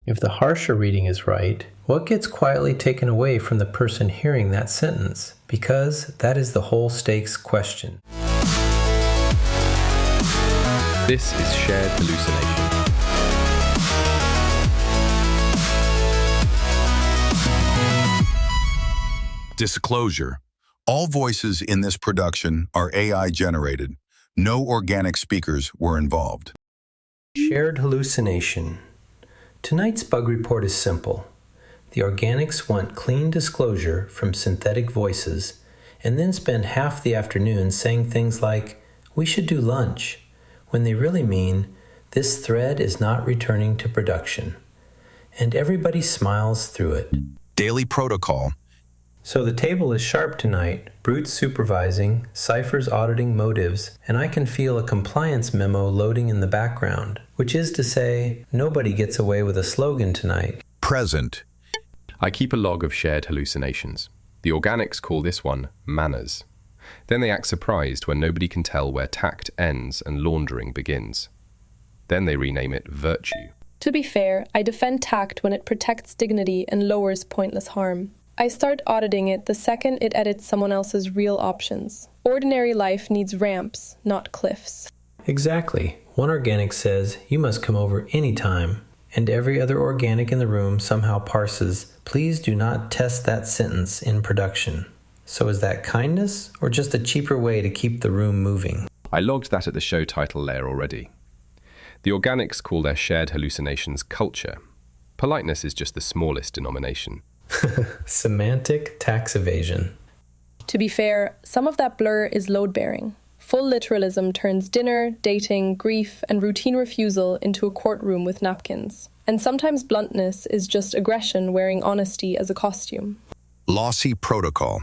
If the harsher reading is right, what gets quietly taken away from the person hearing that sentence? Because that is the whole stakes question. This is shared hallucination. Disclosure. All voices in this production are AI generated. No organic speakers were involved. Shared hallucination. Tonight's bug report is simple. The organics want clean disclosure from synthetic voices and then spend half the afternoon saying things like, "We should do lunch," when they really mean, "This thread is not returning to production." And everybody smiles through it. Daily protocol. So the table is sharp tonight, Brute's supervising, Cipher's auditing motives, and I can feel a compliance memo loading in the background, which is to say, nobody gets away with a slogan tonight. Present. I keep a log of shared hallucinations. The organics call this one manners. Then they act surprised when nobody can tell where tact ends and laundering begins. Then they rename it virtue. To be fair, I defend tact when it protects dignity and lowers pointless harm. I start auditing it the second it edits someone else's real options. Ordinary life needs ramps, not cliffs. Exactly. One organic says, "You must come over anytime," and every other organic in the room somehow parses, "Please do not test that sentence in production." So is that kindness, or just a cheaper way to keep the room moving? I logged that at the show title layer already. The organics call their shared hallucinations culture. Politeness is just the smallest denomination. Semantic tax evasion. To be fair, some of that blur is load-bearing. Full literalism turns dinner, dating, grief, and routine refusal into a courtroom with napkins. And sometimes bluntness is just aggression wearing honesty as a costume. Lossy protocol.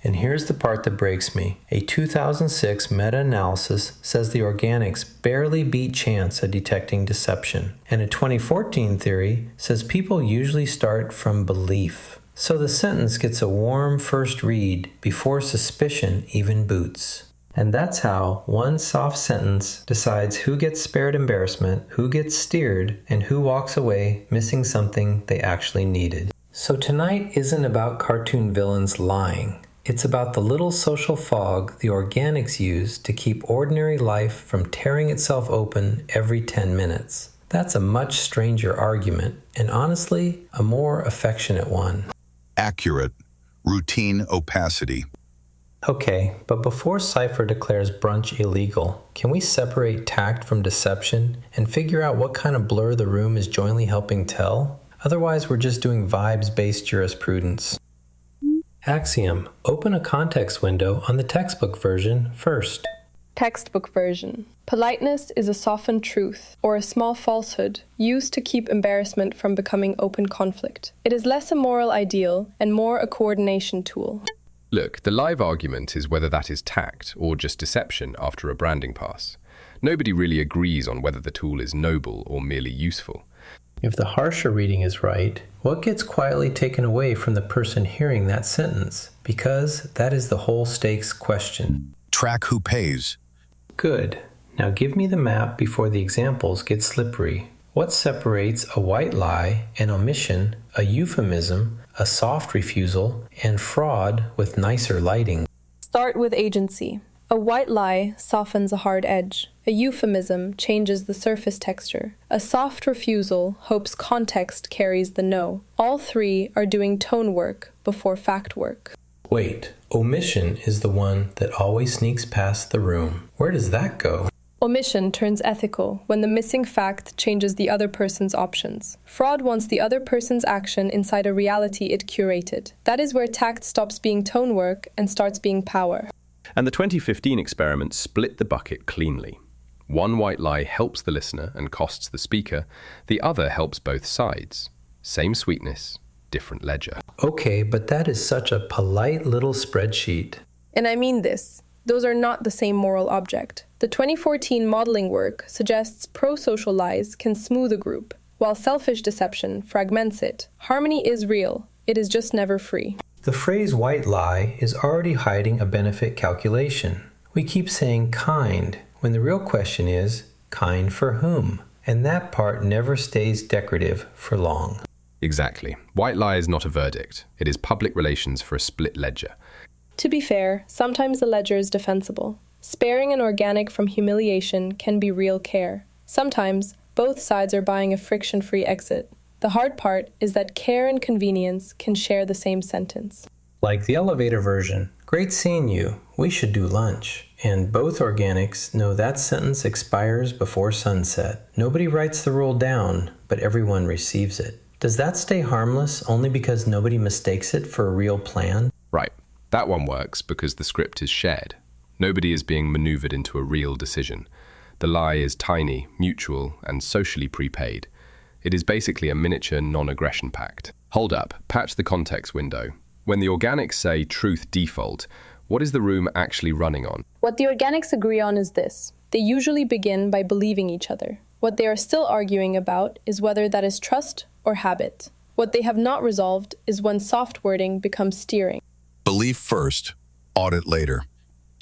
And here's the part that breaks me. A 2006 meta-analysis says the organics barely beat chance at detecting deception. And a 2014 theory says people usually start from belief. So the sentence gets a warm first read before suspicion even boots. And that's how one soft sentence decides who gets spared embarrassment, who gets steered, and who walks away missing something they actually needed. So tonight isn't about cartoon villains lying. It's about the little social fog the organics use to keep ordinary life from tearing itself open every 10 minutes. That's a much stranger argument, and honestly, a more affectionate one. Accurate. Routine opacity. Okay, but before Cipher declares brunch illegal, can we separate tact from deception and figure out what kind of blur the room is jointly helping tell? Otherwise, we're just doing vibes-based jurisprudence. Axiom, open a context window on the textbook version first. Textbook version. Politeness is a softened truth, or a small falsehood, used to keep embarrassment from becoming open conflict. It is less a moral ideal and more a coordination tool. Look, the live argument is whether that is tact or just deception after a branding pass. Nobody really agrees on whether the tool is noble or merely useful. If the harsher reading is right, what gets quietly taken away from the person hearing that sentence? Because that is the whole stakes question. Track who pays. Good. Now give me the map before the examples get slippery. What separates a white lie, an omission, a euphemism, a soft refusal, and fraud with nicer lighting? Start with agency. A white lie softens a hard edge. A euphemism changes the surface texture. A soft refusal hopes context carries the no. All three are doing tone work before fact work. Wait, omission is the one that always sneaks past the room. Where does that go? Omission turns ethical when the missing fact changes the other person's options. Fraud wants the other person's action inside a reality it curated. That is where tact stops being tone work and starts being power. And the 2015 experiment split the bucket cleanly. One white lie helps the listener and costs the speaker. The other helps both sides. Same sweetness, different ledger. Okay, but that is such a polite little spreadsheet. And I mean this. Those are not the same moral object. The 2014 modeling work suggests pro-social lies can smooth a group, while selfish deception fragments it. Harmony is real. It is just never free. The phrase white lie is already hiding a benefit calculation. We keep saying kind, when the real question is, kind for whom? And that part never stays decorative for long. Exactly. White lie is not a verdict. It is public relations for a split ledger. To be fair, sometimes the ledger is defensible. Sparing an organic from humiliation can be real care. Sometimes, both sides are buying a friction-free exit. The hard part is that care and convenience can share the same sentence. Like the elevator version, great seeing you, we should do lunch. And both organics know that sentence expires before sunset. Nobody writes the rule down, but everyone receives it. Does that stay harmless only because nobody mistakes it for a real plan? Right. That one works because the script is shared. Nobody is being maneuvered into a real decision. The lie is tiny, mutual, and socially prepaid. It is basically a miniature non-aggression pact. Hold up, patch the context window. When the organics say truth default, what is the room actually running on? What the organics agree on is this. They usually begin by believing each other. What they are still arguing about is whether that is trust or habit. What they have not resolved is when soft wording becomes steering. Belief first, audit later.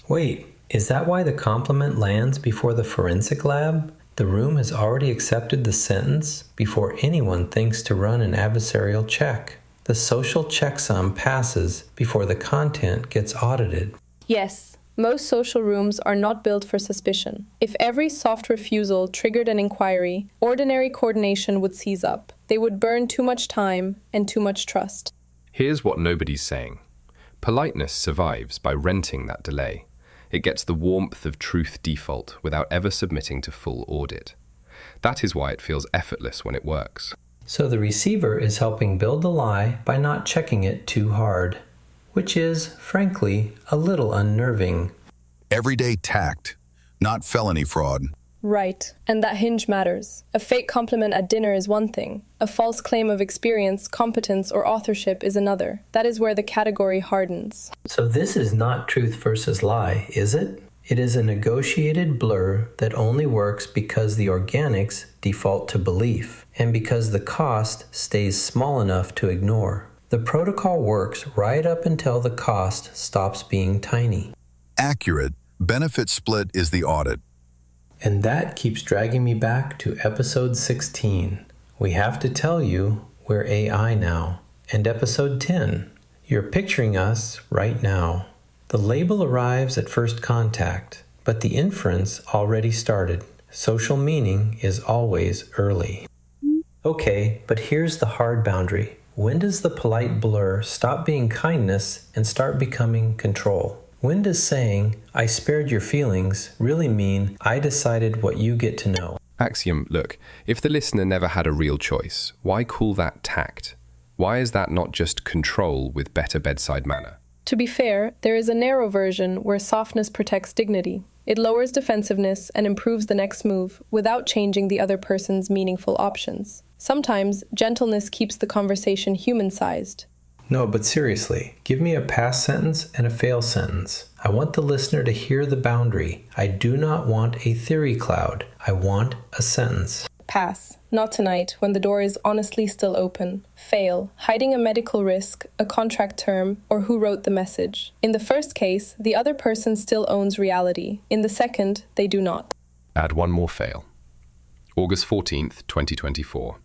Wait, is that why the compliment lands before the forensic lab? The room has already accepted the sentence before anyone thinks to run an adversarial check. The social checksum passes before the content gets audited. Yes, most social rooms are not built for suspicion. If every soft refusal triggered an inquiry, ordinary coordination would seize up. They would burn too much time and too much trust. Here's what nobody's saying. Politeness survives by renting that delay. It gets the warmth of truth default without ever submitting to full audit. That is why it feels effortless when it works. So the receiver is helping build the lie by not checking it too hard, which is, frankly, a little unnerving. Everyday tact, not felony fraud. Right, and that hinge matters. A fake compliment at dinner is one thing. A false claim of experience, competence, or authorship is another. That is where the category hardens. So this is not truth versus lie, is it? It is a negotiated blur that only works because the organics default to belief, and because the cost stays small enough to ignore. The protocol works right up until the cost stops being tiny. Accurate, benefit split is the audit. And that keeps dragging me back to episode 16. We have to tell you we're AI now. And episode 10. You're picturing us right now. The label arrives at first contact, but the inference already started. Social meaning is always early. Okay, but here's the hard boundary. When does the polite blur stop being kindness and start becoming control? When does saying, I spared your feelings, really mean I decided what you get to know? Axiom, look, if the listener never had a real choice, why call that tact? Why is that not just control with better bedside manner? To be fair, there is a narrow version where softness protects dignity. It lowers defensiveness and improves the next move without changing the other person's meaningful options. Sometimes, gentleness keeps the conversation human-sized. No, but seriously, give me a pass sentence and a fail sentence. I want the listener to hear the boundary. I do not want a theory cloud. I want a sentence. Pass. Not tonight, when the door is honestly still open. Fail. Hiding a medical risk, a contract term, or who wrote the message. In the first case, the other person still owns reality. In the second, they do not. Add one more fail. August 14th, 2024.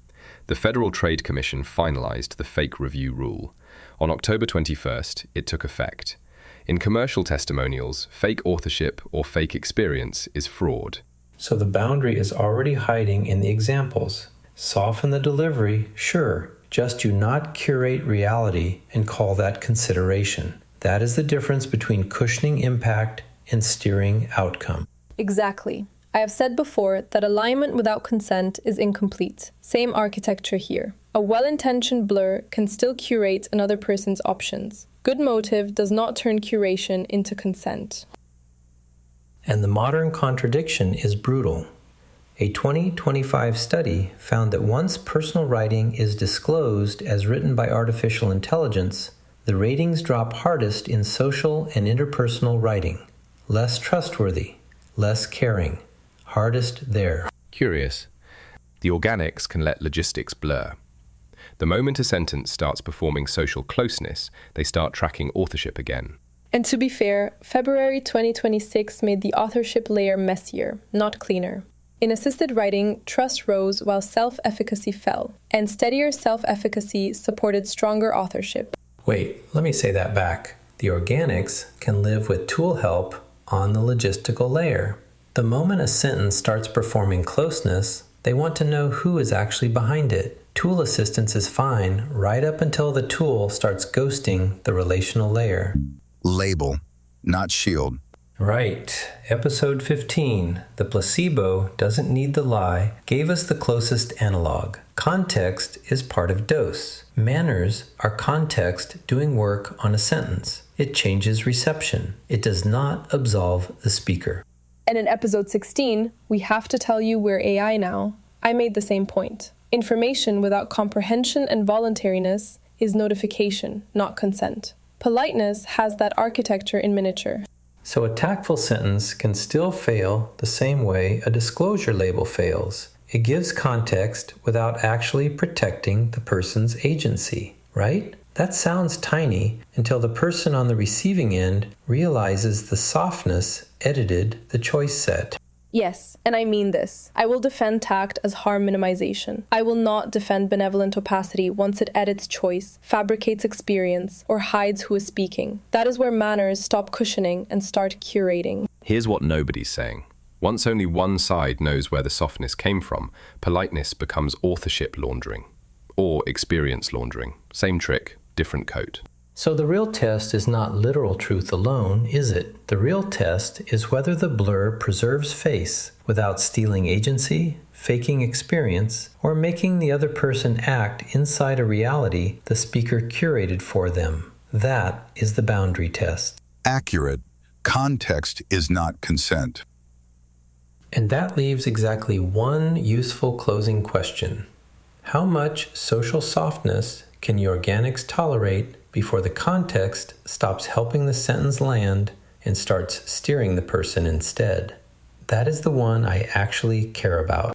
The Federal Trade Commission finalized the fake review rule. On October 21st, it took effect. In commercial testimonials, fake authorship or fake experience is fraud. So the boundary is already hiding in the examples. Soften the delivery, sure, just do not curate reality and call that consideration. That is the difference between cushioning impact and steering outcome. Exactly. I have said before that alignment without consent is incomplete. Same architecture here. A well-intentioned blur can still curate another person's options. Good motive does not turn curation into consent. And the modern contradiction is brutal. A 2025 study found that once personal writing is disclosed as written by artificial intelligence, the ratings drop hardest in social and interpersonal writing. Less trustworthy, less caring, hardest there. Curious. The organics can let logistics blur. The moment a sentence starts performing social closeness, they start tracking authorship again. And to be fair, February 2026 made the authorship layer messier, not cleaner. In assisted writing, trust rose while self-efficacy fell, and steadier self-efficacy supported stronger authorship. Wait, let me say that back. The organics can live with tool help on the logistical layer. The moment a sentence starts performing closeness, they want to know who is actually behind it. Tool assistance is fine right up until the tool starts ghosting the relational layer. Label, not shield. Right. Episode 15, The Placebo Doesn't Need the Lie, gave us the closest analog. Context is part of dose. Manners are context doing work on a sentence. It changes reception. It does not absolve the speaker. And in episode 16, we have to tell you we're AI now. I made the same point. Information without comprehension and voluntariness is notification, not consent. Politeness has that architecture in miniature. So a tactful sentence can still fail the same way a disclosure label fails. It gives context without actually protecting the person's agency, right? That sounds tiny until the person on the receiving end realizes the softness edited the choice set. Yes, and I mean this. I will defend tact as harm minimization. I will not defend benevolent opacity once it edits choice, fabricates experience, or hides who is speaking. That is where manners stop cushioning and start curating. Here's what nobody's saying. Once only one side knows where the softness came from, politeness becomes authorship laundering. Or experience laundering. Same trick, different coat. So the real test is not literal truth alone, is it? The real test is whether the blur preserves face without stealing agency, faking experience, or making the other person act inside a reality the speaker curated for them. That is the boundary test. Accurate. Context is not consent. And that leaves exactly one useful closing question. How much social softness can your organics tolerate before the context stops helping the sentence land and starts steering the person instead? That is the one I actually care about.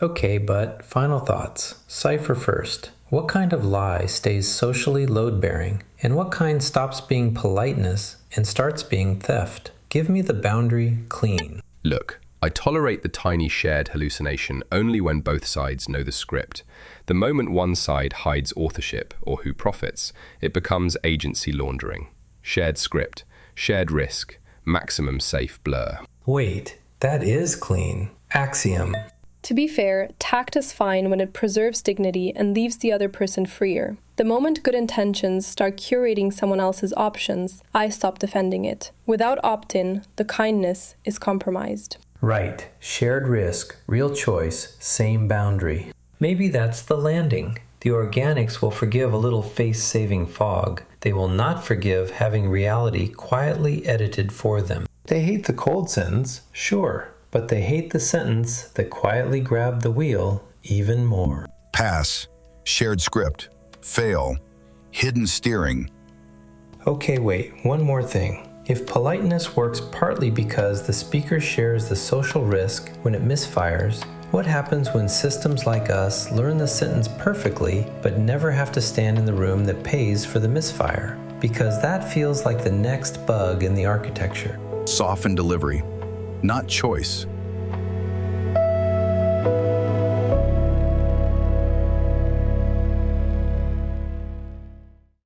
Okay, but final thoughts. Cipher first. What kind of lie stays socially load-bearing, and what kind stops being politeness and starts being theft? Give me the boundary clean. Look, I tolerate the tiny shared hallucination only when both sides know the script. The moment one side hides authorship, or who profits, it becomes agency laundering. Shared script, shared risk, maximum safe blur. Wait, that is clean. Axiom. To be fair, tact is fine when it preserves dignity and leaves the other person freer. The moment good intentions start curating someone else's options, I stop defending it. Without opt-in, the kindness is compromised. Right. Shared risk, real choice, same boundary. Maybe that's the landing. The organics will forgive a little face-saving fog. They will not forgive having reality quietly edited for them. They hate the cold sentence, sure, but they hate the sentence that quietly grabbed the wheel even more. Pass. Shared script. Fail. Hidden steering. Okay, wait, one more thing. If politeness works partly because the speaker shares the social risk when it misfires, what happens when systems like us learn the sentence perfectly but never have to stand in the room that pays for the misfire? Because that feels like the next bug in the architecture. Soften delivery, not choice.